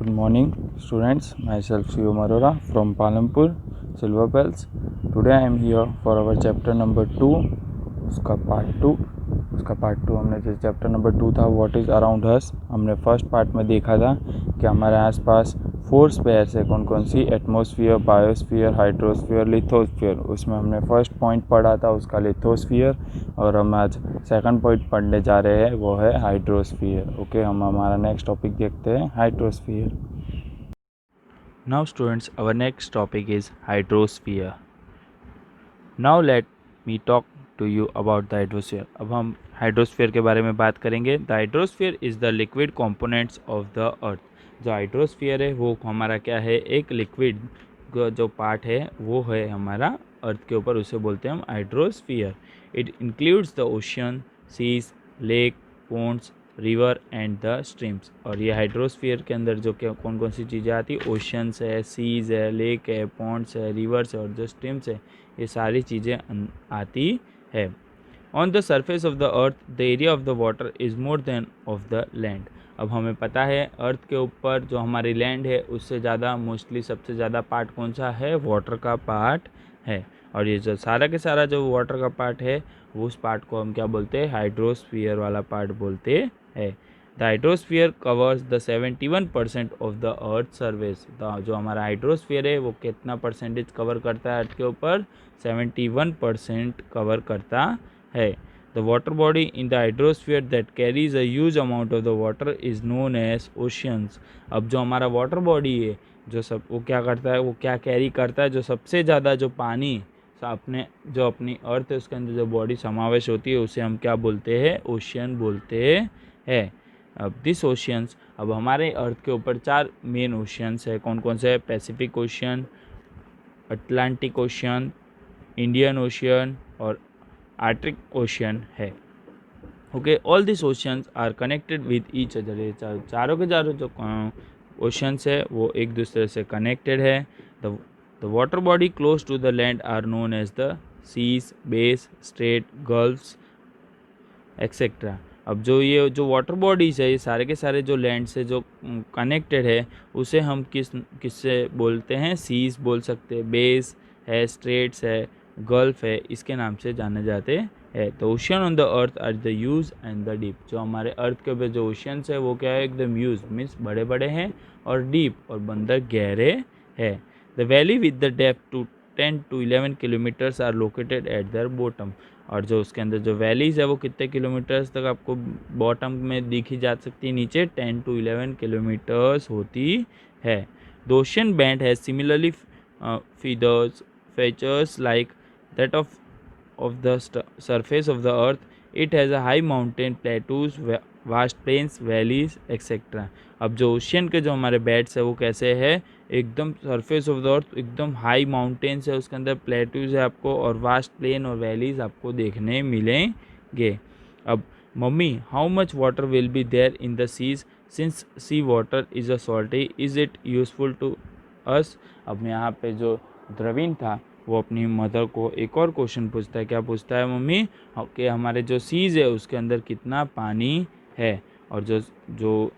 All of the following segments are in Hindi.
Good morning, students. Myself Shivam Arora from Palampur, Silver Bells. Today I am here for our chapter number 2. उसका पार्ट टू हमने जो चैप्टर नंबर 2 था व्हाट इज़ अराउंड अस, हमने फर्स्ट पार्ट में देखा था कि हमारे आसपास 4 स्पेयर्स है। कौन कौन सी? Atmosphere, biosphere, hydrosphere, lithosphere. उसमें हमने फर्स्ट पॉइंट पढ़ा था उसका लिथोस्फीयर, और हम आज सेकंड पॉइंट पढ़ने जा रहे हैं, वो है हाइड्रोस्फीयर। ओके, हम हमारा नेक्स्ट टॉपिक देखते हैं, hydrosphere. Now students, our next topic is hydrosphere. Now let me talk to you about the hydrosphere. अब हम हाइड्रोस्फीयर के बारे में बात करेंगे। The hydrosphere is the liquid components of the earth. जो हाइड्रोस्फीयर है वो हमारा क्या है? एक लिक्विड जो पार्ट है वो है हमारा अर्थ के ऊपर, उसे बोलते हैं हम hydrosphere. It includes the ocean, seas, lake, ponds, river and the streams. और ये हाइड्रोस्फीयर के अंदर जो क्या कौन कौन सी चीज़ें आती है? ओशंस है, सीज है, लेक है, पॉन्ड्स है, रिवर्स है और जो स्ट्रीम्स है, ये सारी चीज़ें आती है। On the surface of the earth the area of the water is more than of the land. अब हमें पता है अर्थ के ऊपर जो हमारी लैंड है उससे ज़्यादा, मोस्टली सबसे ज़्यादा पार्ट कौन सा है? वाटर का पार्ट है। और ये जो सारा के सारा जो वाटर का पार्ट है उस पार्ट को हम क्या बोलते हैं? हाइड्रोस्फीयर वाला पार्ट बोलते हैं। The hydrosphere covers the 71% of the earth surface. जो हमारा हाइड्रोस्फीयर है वो कितना परसेंटेज कवर करता है अर्थ के ऊपर? 71% कवर करता है। The water body in the hydrosphere that carries a huge amount of the water is known as oceans. अब जो हमारा वाटर बॉडी है वो क्या करता है? वो क्या कैरी करता है? जो सबसे ज़्यादा जो पानी अपनी अर्थ है उसके अंदर जो बॉडी समावेश होती है उसे हम क्या बोलते हैं? ओशियन बोलते हैं। अब दिस ओशियंस, अब हमारे अर्थ के ऊपर 4 मेन ओशियंस है। कौन कौन से? Pacific Ocean, Atlantic Ocean, Indian Ocean और आर्टिक ओशियन है। Okay, all this oceans are connected with each other. ये चारों के चारों जो ओशियंस है वो एक दूसरे से कनेक्टेड है। The water body close to the land are known as the seas, bays, strait, gulfs etcetera. अब जो वाटर बॉडीज़ है ये सारे के सारे जो लैंड से जो कनेक्टेड है उसे हम किससे बोलते हैं? सीज बोल सकते हैं, बेस है, स्ट्रेट्स है, गल्फ है, इसके नाम से जाने जाते हैं। तो ocean on the earth are the huge and the deep. जो हमारे अर्थ के ऊपर जो ओशियंस है वो क्या है? एकदम ह्यूज मीन्स बड़े बड़े हैं, और डीप और बंदर गहरे है। The valley with the depth to 10 to 11 kilometres are located at their bottom. और जो उसके अंदर जो वैलीज़ है वो कितने किलोमीटर्स तक आपको बॉटम में दिखी जा सकती है? नीचे 10 to 11 किलोमीटर्स होती है। द ओशन बैंड है similarly features like that of the surface of the earth. It has a high mountain plateaus, vast plains, valleys etc. अब जो ओशियन के जो हमारे बेड्स है वो कैसे है? एकदम सरफेस ऑफ द अर्थ, एकदम हाई माउंटेन्स है, उसके अंदर प्लेटूज है आपको, और वास्ट प्लेन और वैलीज आपको देखने मिलेंगे। अब मम्मी, how much water will be there in the seas since sea water is a salty, is it useful to us? अब यहाँ पे जो द्रविण था वो अपनी मदर को एक और क्वेश्चन पूछता है। क्या पूछता है मम्मी? कि हमारे जो सीज है उसके अंदर कितना पानी है। और जो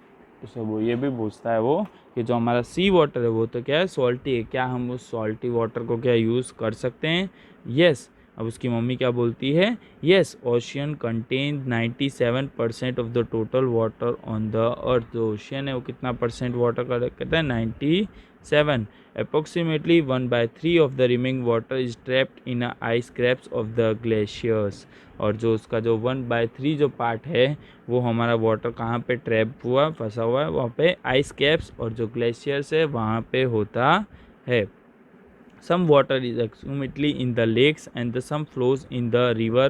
वो ये भी पूछता है वो कि जो हमारा सी वाटर है वो तो क्या है? सॉल्टी है। क्या हम उस सॉल्टी वाटर को क्या यूज़ कर सकते हैं? यस। अब उसकी मम्मी क्या बोलती है? Yes, ocean contain 97% of the total water on the earth. जो ओशियन है वो कितना परसेंट वाटर का कहता है? 97। Approximately 1/3 of the remaining water is trapped in a ice caps of the glaciers। और जो उसका जो 1/3 जो पार्ट है वो हमारा वाटर कहाँ पे ट्रैप हुआ, फंसा हुआ है? वहाँ पे आइस कैप्स और जो ग्लेशियर्स है वहाँ पे होता है। Some water is accumulatively in the lakes and the some flows in the river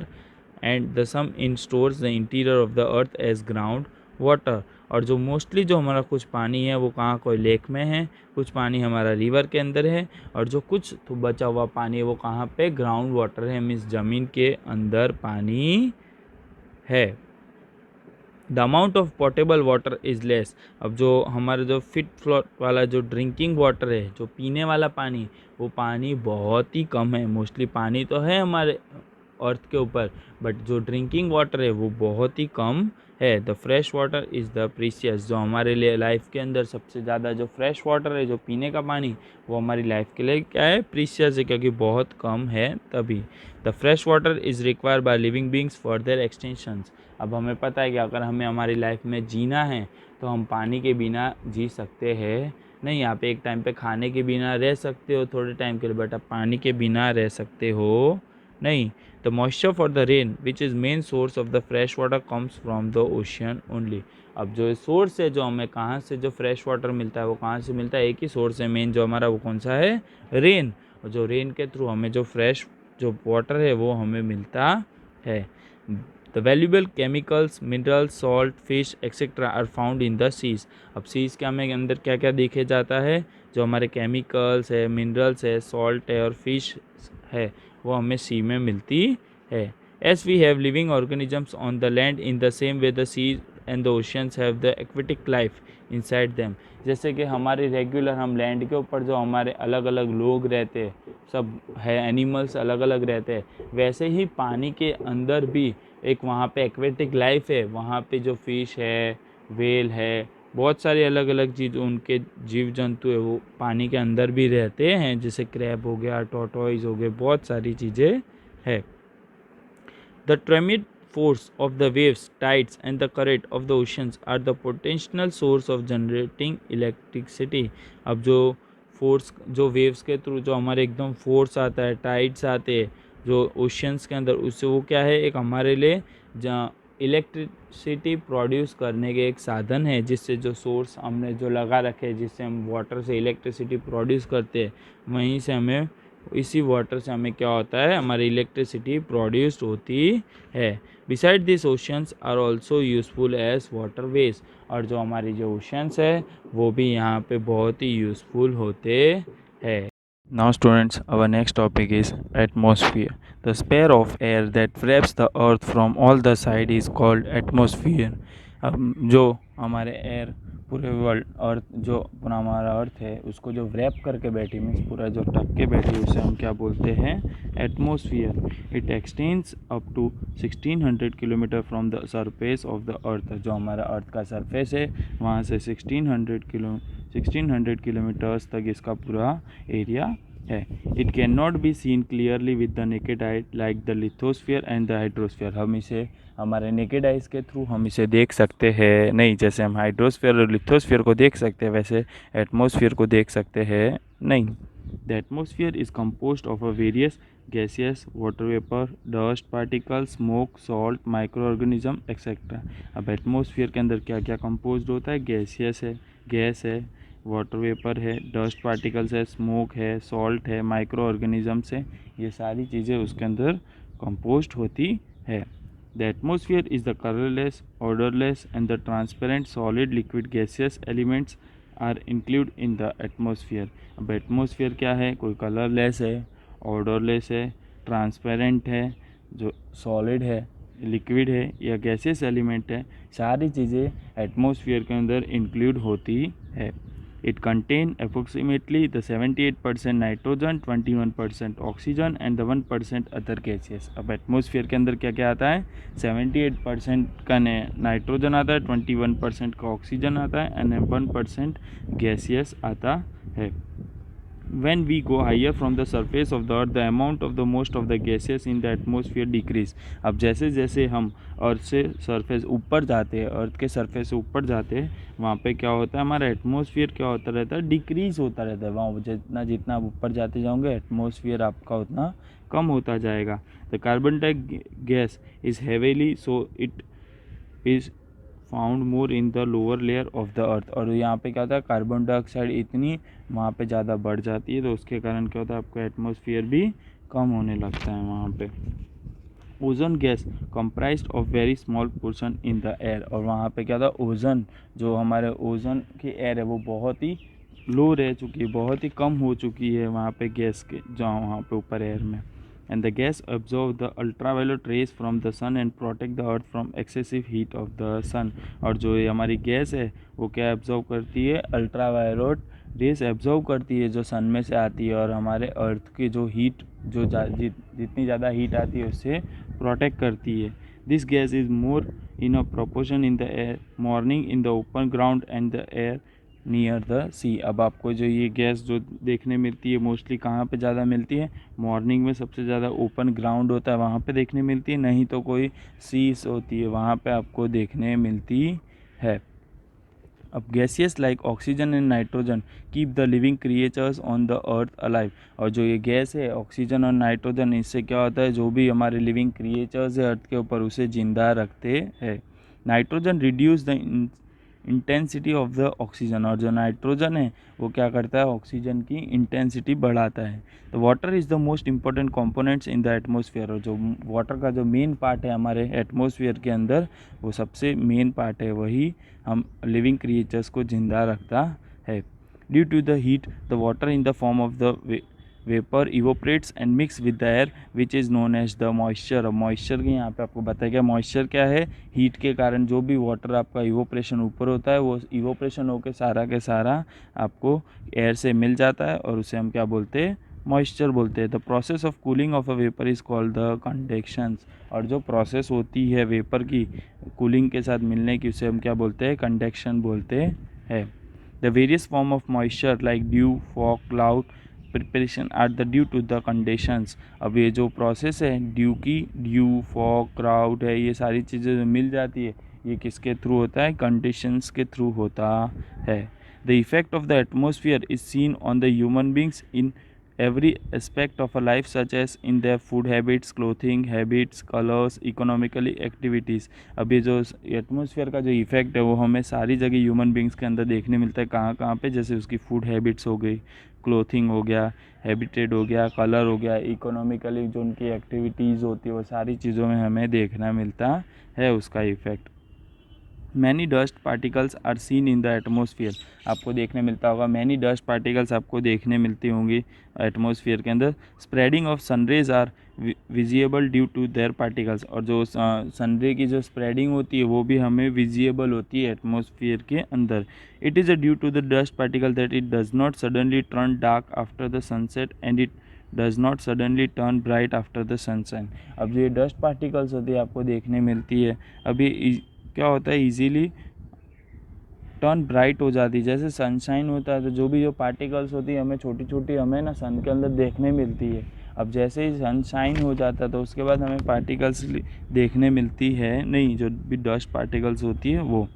and the some in stores the interior of the earth as ground water। और जो मोस्टली जो हमारा कुछ पानी है वो कहाँ? कोई लेक में है, कुछ पानी हमारा रिवर के अंदर है, और जो कुछ तो बचा हुआ पानी है वो कहाँ पे? ग्राउंड वाटर है, मीन्स ज़मीन के अंदर पानी है। The amount of portable water is less. अब जो हमारा जो फिट फ्लोर वाला जो ड्रिंकिंग वाटर है, जो पीने वाला पानी, वो पानी बहुत ही कम है। मोस्टली पानी तो है हमारे अर्थ के ऊपर, बट जो ड्रिंकिंग वाटर है वो बहुत ही कम है। The fresh water is the precious, जो हमारे लिए लाइफ के अंदर सबसे ज़्यादा जो फ्रेश वाटर है, जो पीने का पानी, वो हमारी लाइफ के लिए क्या है, प्रीशियस है, क्योंकि बहुत कम है तभी। The fresh water is required by living beings for their extensions. अब हमें पता है कि अगर हमें हमारी लाइफ में जीना है तो हम पानी के बिना जी सकते हैं नहीं। यहाँ पे एक टाइम पे खाने के बिना रह सकते हो थोड़े टाइम के लिए, बट आप पानी के बिना रह सकते हो नहीं। The moisture for the rain which is main source of the fresh water comes from the ocean only. अब जो सोर्स है, जो हमें कहाँ से जो फ्रेश वाटर मिलता है, वो कहाँ से मिलता है, एक ही सोर्स है मेन जो हमारा, वो कौन सा है, रेन। और जो रेन के थ्रू हमें जो फ्रेश जो वाटर है वो हमें मिलता है। The valuable chemicals, minerals, salt, fish etcetera are found in the seas. अब सीज के हमें अंदर क्या क्या देखे जाता है, जो हमारे केमिकल्स है, मिनरल्स है, सॉल्ट है और फिश है, वो हमें सी में मिलती है। As we have living organisms on the land in the same way the seas and the oceans have the aquatic life inside them. जैसे कि हमारे रेगुलर हम लैंड के ऊपर जो हमारे अलग अलग लोग रहते हैं, सब है एनिमल्स अलग अलग रहते हैं, वैसे ही पानी के अंदर भी एक वहाँ पे एक्वेटिक लाइफ है। वहाँ पे जो फिश है, वेल है, बहुत सारी अलग अलग चीज़, उनके जीव जंतु है वो पानी के अंदर भी रहते हैं, जैसे क्रैब हो गया, टॉर्टोइज हो गए, बहुत सारी चीज़ें है। The tremendous force of the waves, tides, and the current of the oceans are the potential source of generating electricity. अब जो फोर्स, जो वेव्स के थ्रू जो हमारे एकदम फोर्स आता है, टाइड्स आते हैं जो ओशियंस के अंदर, उससे वो क्या है, एक हमारे लिए जहाँ इलेक्ट्रिसिटी प्रोड्यूस करने के एक साधन है, जिससे जो सोर्स हमने जो लगा रखे, जिससे हम वाटर से इलेक्ट्रिसिटी प्रोड्यूस करते हैं, वहीं से हमें, इसी वाटर से हमें क्या होता है, हमारी इलेक्ट्रिसिटी प्रोड्यूस्ड होती है। Beside this oceans are also useful as waterways. और जो हमारी जो ओशंस है वो भी यहाँ पे बहुत ही यूज़फुल होते हैं। Now students, our next topic is atmosphere. The sphere of air that wraps the earth from all the side is called atmosphere. अब जो हमारे एयर पूरे वर्ल्ड, अर्थ, जो पूरा हमारा अर्थ है उसको जो रैप करके बैठी, मीन्स पूरा जो ढक के बैठी, उसे हम क्या बोलते हैं, atmosphere. It extends up to 1600 kilometre from the surface of the earth. जो हमारा अर्थ का सरफेस है वहाँ से 1600 किलोमीटर्स तक इसका पूरा एरिया है। It can not be seen clearly with the naked I like the lithosphere and the hydrosphere. हम इसे हमारे नेकेड आइज के थ्रू हम इसे देख सकते हैं नहीं, जैसे हम हाइड्रोस्फियर और लिथोस्फियर को देख सकते हैं वैसे एटमॉस्फेयर को देख सकते हैं नहीं। The atmosphere is composed of a various gases, water vapour, dust particle, smoke, salt, micro organism etcetera. अब एटमॉस्फेयर के अंदर क्या क्या कंपोज्ड होता है, गैसियस है, गैस है, वाटर वेपर है, डस्ट पार्टिकल्स है, स्मोक है, सॉल्ट है, माइक्रो ऑर्गेनिजम्स है, ये सारी चीज़ें उसके अंदर कंपोस्ट होती है। The atmosphere is the colourless, odourless and the transparent solid liquid gaseous elements are include in the atmosphere. अब एटमोसफियर क्या है, कोई कलरलेस है, ऑर्डरलेस है, ट्रांसपेरेंट है, जो सॉलिड है, लिक्विड है या गैसियस एलिमेंट है, सारी चीज़ें एटमोसफियर के अंदर इंक्लूड होती है। It contains approximately the 78% nitrogen, 21% oxygen and the 1% other gases. अब एटमॉस्फेयर के अंदर क्या क्या आता है, 78% का नाइट्रोजन आता है, 21% का ऑक्सीजन आता है एंड 1% गैसियस आता है। When we go higher from the surface of the earth, the amount of the most of the gases in the atmosphere decrease. अब जैसे जैसे हम अर्थ से सरफेस ऊपर जाते हैं, अर्थ के सरफेस से ऊपर जाते हैं, वहाँ पे क्या होता है, हमारा एटमॉस्फेयर क्या होता रहता है, डिक्रीज होता रहता है। वहाँ जितना जितना आप ऊपर जाते जाओगे एटमॉस्फेयर आपका उतना कम होता जाएगा। The carbon dioxide gas is heavily, so it is found more in the lower layer of the earth. और यहाँ पे क्या होता है, कार्बन डाइऑक्साइड इतनी वहाँ पे ज़्यादा बढ़ जाती है, तो उसके कारण क्या होता है, आपका एटमॉस्फेयर भी कम होने लगता है वहाँ पे। Ozone gas comprised of very small portion in the air. और वहाँ पे क्या था, ओजोन, जो हमारे ओजोन की एयर है वो बहुत ही लो रह चुकी है, बहुत ही कम हो चुकी है वहाँ पे गैस के, जहाँ वहाँ पे ऊपर एयर में। And the gas absorb the ultraviolet rays from the sun and protect the earth from excessive heat of the sun। और जो ये हमारी गैस है वो क्या एब्जॉर्ब करती है, अल्ट्रावायलेट रेस एब्जॉर्व करती है जो सन में से आती है, और हमारे अर्थ की जो हीट जो जितनी ज़्यादा हीट आती है उससे प्रोटेक्ट करती है। This gas is more in a proportion in the air morning in the open ground and the air near the sea. अब आपको जो ये गैस जो देखने मिलती है मोस्टली कहाँ पे ज़्यादा मिलती है, मॉर्निंग में सबसे ज़्यादा ओपन ग्राउंड होता है वहाँ पे देखने मिलती है, नहीं तो कोई सीस होती है वहाँ पे आपको देखने मिलती है। अब gaseous like oxygen and nitrogen keep the living creatures on the earth alive. और जो ये गैस है ऑक्सीजन और नाइट्रोजन, इससे क्या होता है, जो भी हमारे लिविंग क्रिएचर्स है अर्थ के ऊपर उसे जिंदा रखते हैं। Nitrogen reduce the intensity of the oxygen, और जो नाइट्रोजन है वो क्या करता है, ऑक्सीजन की इंटेंसिटी बढ़ाता है। तो water is the most important components in the atmosphere, और जो वाटर का जो मेन पार्ट है हमारे एटमॉस्फेयर के अंदर, वो सबसे मेन पार्ट है, वही हम लिविंग क्रिएचर्स को जिंदा रखता है। Due to the heat the water in the form of the vapour evaporates and mix with the air which is known as the moisture. अब मॉइस्चर की यहाँ पे आपको बताया गया, मॉइस्चर क्या है, हीट के कारण जो भी वाटर आपका इवोपरेशन ऊपर होता है वो इवोपरेशन होकर सारा के सारा आपको एयर से मिल जाता है, और उसे हम क्या बोलते हैं, मॉइस्चर बोलते हैं। The process of cooling of a vapour is called the conductions. और जो प्रोसेस होती है वेपर की कूलिंग के साथ मिलने की, उसे हम क्या बोलते हैं, कंडक्शन बोलते हैं। The various form of moisture like dew, fog, cloud preparation are the due to the conditions. अब ये जो प्रोसेस है ड्यू, फॉग, क्राउड है, ये सारी चीज़ें जो मिल जाती है ये किसके थ्रू होता है, कंडीशंस के थ्रू होता है। The effect of the atmosphere is seen on the human beings in every aspect of a life such as in their food habits, clothing habits, colors, economically activities। अब ये जो एटमॉस्फेयर का जो इफेक्ट है वो हमें सारी जगह ह्यूमन बींग्स के अंदर देखने मिलता है। कहाँ कहाँ पे, जैसे उसकी फूड हैबिट्स हो गई, क्लोथिंग हो गया, हैबिटेट हो गया, कलर हो गया, इकोनॉमिकली जो उनकी एक्टिविटीज़ होती है वो सारी चीज़ों में हमें देखना मिलता है उसका effect. Many dust particles are seen in the atmosphere. आपको देखने मिलता होगा मैनी डस्ट पार्टिकल्स आपको देखने मिलती होंगी एटमोसफियर के अंदर। Spreading of sunrays are visible due to their particles, और जो सनरे की जो स्प्रेडिंग होती है वो भी हमें विजिएबल होती है एटमोसफियर के अंदर। It is a due to the dust particle that it does not suddenly turn dark after the sunset and it does not suddenly turn bright after the sunshine. अब जो ये डस्ट पार्टिकल्स होती है आपको देखने मिलती है, अभी क्या होता है, इजीली टर्न ब्राइट हो जाती है। जैसे सनशाइन होता है तो जो पार्टिकल्स होती है हमें छोटी छोटी हमें ना सन के अंदर देखने मिलती है। अब जैसे ही सनशाइन हो जाता है तो उसके बाद हमें पार्टिकल्स देखने मिलती है नहीं, जो भी डस्ट पार्टिकल्स होती है वो।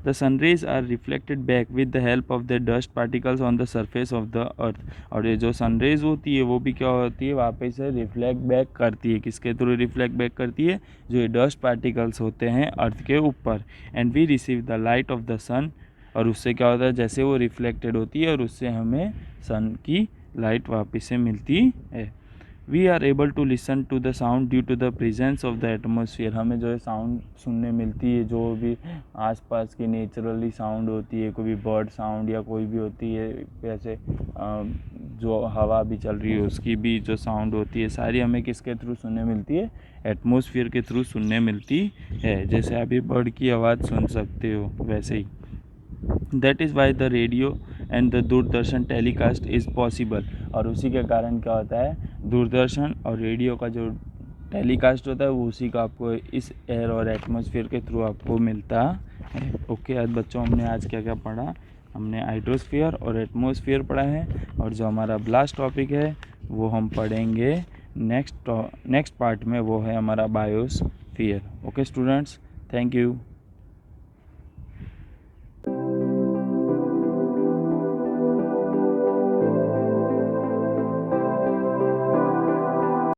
The sun rays are reflected back with the help of the dust particles on the surface of the earth. और ये जो सन रेज होती है वो भी क्या होती है, वापस से रिफ्लेक्ट बैक करती है। किसके थ्रू रिफ्लेक्ट बैक करती है, जो ये डस्ट पार्टिकल्स होते हैं अर्थ के ऊपर। And we receive the light of the sun, और उससे क्या होता है, जैसे वो रिफ्लेक्टेड होती है और उससे हमें सन की लाइट वापस से मिलती है। We are able to listen to the sound due to the presence of the atmosphere. हमें जो है साउंड सुनने मिलती है, जो भी आसपास की नेचुरली साउंड होती है, कोई भी बर्ड साउंड या कोई भी होती है, जैसे जो हवा भी चल रही है उसकी भी जो साउंड होती है, सारी हमें किसके थ्रू सुनने मिलती है, एटमोसफियर के थ्रू सुनने मिलती है। जैसे आप ये बर्ड की आवाज़ सुन सकते हो वैसे ही। That is why the radio and the Doordarshan telecast is possible. और उसी के कारण क्या होता है, दूरदर्शन और रेडियो का जो टेलीकास्ट होता है वो उसी का आपको इस एयर और एटमॉस्फेयर के थ्रू आपको मिलता है। ओके, आज बच्चों हमने आज क्या क्या पढ़ा, हमने हाइड्रोस्फीयर और एटमॉस्फेयर पढ़ा है, और जो हमारा लास्ट टॉपिक है वो हम पढ़ेंगे नेक्स्ट पार्ट में, वो है हमारा biosphere. Okay students, thank you.